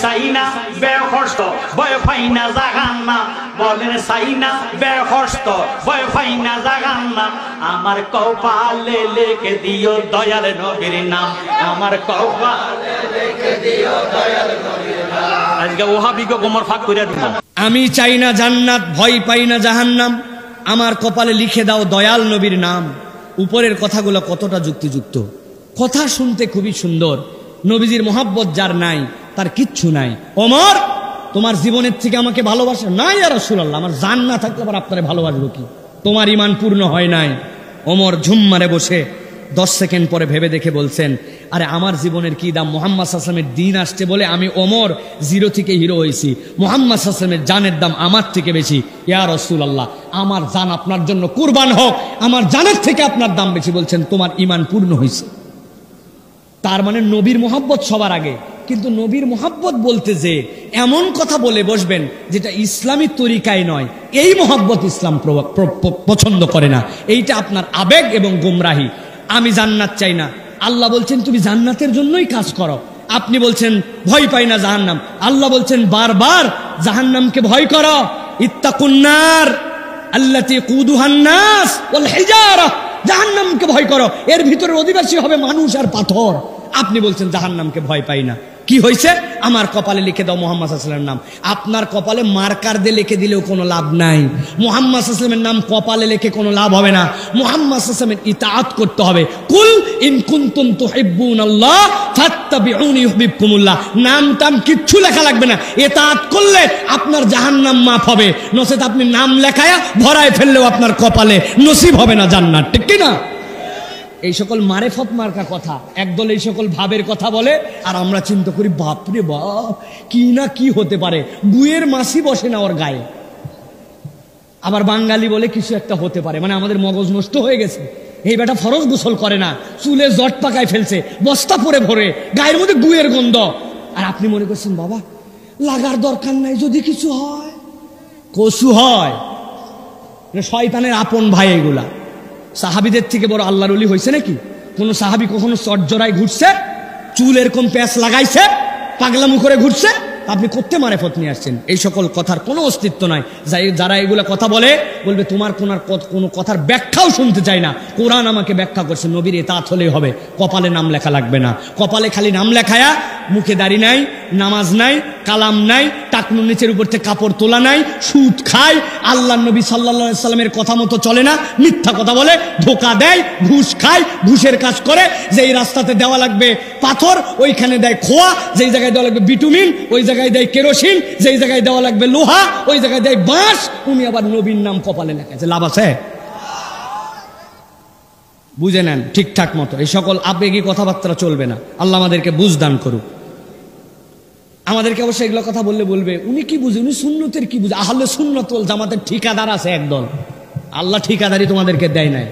সাইনা বেহস্ত ভয় পাই না জাহান্নাম, বলেন সাইনা বেহস্ত ভয় পাই না জাহান্নাম। আমার কপালে লিখে দিও দয়াল নবীর নাম, আমার কপালে লিখে দিও দয়াল নবীর নাম। আজকে ওহাবিকে গোমর ফাঁক করে দিব। আমি চাই না জান্নাত, ভয় পাই না জাহান্নাম, আমার কপালে লিখে দাও দয়াল নবীর নাম। উপরের কথাগুলো কতটা যুক্তিযুক্ত, কথা শুনতে খুবই সুন্দর। নবীজির মোহাব্বত যার নাই তার কিচ্ছু নাই। ওমর, তোমার জীবনের থেকে আমাকে ভালোবাসা নাই ইয়া রাসূলুল্লাহ, আমার জান না থাকলে আবার আপনারে ভালোবাসবো কি? তোমার ঈমান পূর্ণ হয় নাই। ওমর ঝুম মারে বসে 10 সেকেন্ড পরে ভেবে দেখে বলছেন, আরে আমার জীবনের কি দাম? মুহাম্মদ সাল্লাল্লাহু আলাইহি ওয়াসাল্লামের দিন আসছে বলে আমি ওমর 0 থেকে হিরো হয়েছি, মুহাম্মদ সাল্লাল্লাহু আলাইহি ওয়াসাল্লামের জানের দাম আমার থেকে বেশি। ইয়া রাসূলুল্লাহ, আমার জান আপনার জন্য কুরবান হোক, আমার জানের থেকে আপনার দাম বেশি। বলছেন তোমার ঈমান পূর্ণ হয়েছে। তার মানে নবীর মোহাব্বত সবার আগে। কিন্তু নবীর মোহাব্বত বলতে যে এমন কথা বলে বসবেন যেটা ইসলামী তরিকায় নয়, এই মোহাব্বত ইসলাম পছন্দ করে না। এইটা আপনার আবেগ এবং গোমরাহি। আমি জান্নাত চাই না, আল্লাহ বলছেন তুমি জান্নাতের জন্যই কাজ করো। আপনি বলছেন ভয় পাই না জাহান্নাম, আল্লাহ বলছেন বারবার জাহান্নামকে ভয় করো। ইত্তাকুন্নার আল্লাতী কুদুহান নাস ওয়াল হিজারা, জাহান্নামকে ভয় করো, এর ভিতরে অধিবাসী হবে মানুষ আর পাথর। আপনি বলছেন জাহান্নামকে ভয় পাই না। কি হয়েছে? আমার কপালে লিখে দাও মুহাম্মদ সাল্লাল্লাহু আলাইহি ওয়াসাল্লামের নাম। আপনার কপালে মার্কার দিয়ে লিখে দিলেও কোনো লাভ নাই। মুহাম্মদ সাল্লাল্লাহু আলাইহি ওয়াসাল্লামের নাম কপালে লিখে কোনো লাভ হবে না। মুহাম্মদ সাল্লাল্লাহু আলাইহি ওয়াসাল্লামের ইতাআত করতে হবে। কুল ইন কুনতুম তুহিব্বুনাল্লাহ ফাত্তাবিউনি ইউহিব্বুকুমুল্লাহ। নাম টাম কিচ্ছু লেখা লাগবে না, ইতাআত করলে আপনার জাহান্নাম মাফ হবে। নচেত আপনি নাম লেখায়া ভরায় ফেললেও আপনার কপালে নসিব হবে না জান্নাত। ঠিক কি না? এই সকল মারেফত মার্কা কথা, একদল এই সকল ভাবের কথা বলে, আর আমরা চিন্তা করি বাপরে বাপ কি না কি হতে পারে। গুয়ের মাসি বসে না ওর গায়ে। আবার বাঙালি বলে কিছু একটা হতে পারে, মানে আমাদের মগজ নষ্ট হয়ে গেছে। এই বেটা ফরজ গোসল করে না, চুলে জট পাকায় ফেলছে, বস্তা পরে ভরে, গায়ের মধ্যে গুয়ের গন্ধ। আর আপনি মনে করছেন বাবা লাগার দরকার নাই, যদি কিছু হয়। কসু হয়, শয়তানের আপন ভাই এগুলা। সাহাবিদের থেকে বড় আল্লাহর ওলি হয়েছে নাকি? কোন সাহাবি কখনো চটজরায় ঘুরছে, চুল এরকম প্যাঁচ লাগাইছে, পাগলামু করে ঘুরছে? আপনি করতে মারেফত নিয়ে আসছেন। এই সকল কথার কোনো অস্তিত্ব নাই। যারা এগুলা কথা বলে বলবে তোমার কোনো কথার ব্যাখ্যাও শুনতে চাই না। কোরআন আমাকে ব্যাখ্যা করছে, নবীর ইতাআত হলেই হবে, কপালে নাম লেখা লাগবে না। কপালে খালি নাম লেখায়া মুখে দাড়ি নাই, নামাজ নাই, কালাম নাই, টাকনুর নিচের উপর থেকে কাপড় তোলা নাই, সুদ খায়, আল্লাহ নবী সাল্লাল্লাহু আলাইহি সাল্লামের কথা মতো চলে না, মিথ্যা কথা বলে, ধোকা দেয়, ঘুষ খায়, ঘুষের কাজ করে। যেই রাস্তাতে দেওয়া লাগবে পাথর ওইখানে দেয় খোয়া, যেই জায়গায় দেওয়া লাগবে বিটুমিন ওই জায়গায় দেয় কেরোসিন, যেই জায়গায় দেওয়া লাগবে লোহা ওই জায়গায় দেয় বাঁশ। উনি আবার নবীর নাম কপালে লেখাছে, লাভ আছে? বুঝে নেন ঠিকঠাক মতো। এই সকল আবেগী কথাবার্তা চলবে না। আল্লাহ আমাদেরকে বুঝ দান করুক। আমাদেরকে অবশ্য এগুলো কথা বললে বলবে উনি কি বুঝে, উনি সুন্নতের কি বুঝে? আহলে সুন্নাত ওয়াল জামাতের ঠিকাদার আছে একদল, আল্লাহ ঠিকাদারি তোমাদেরকে দেয় নাই।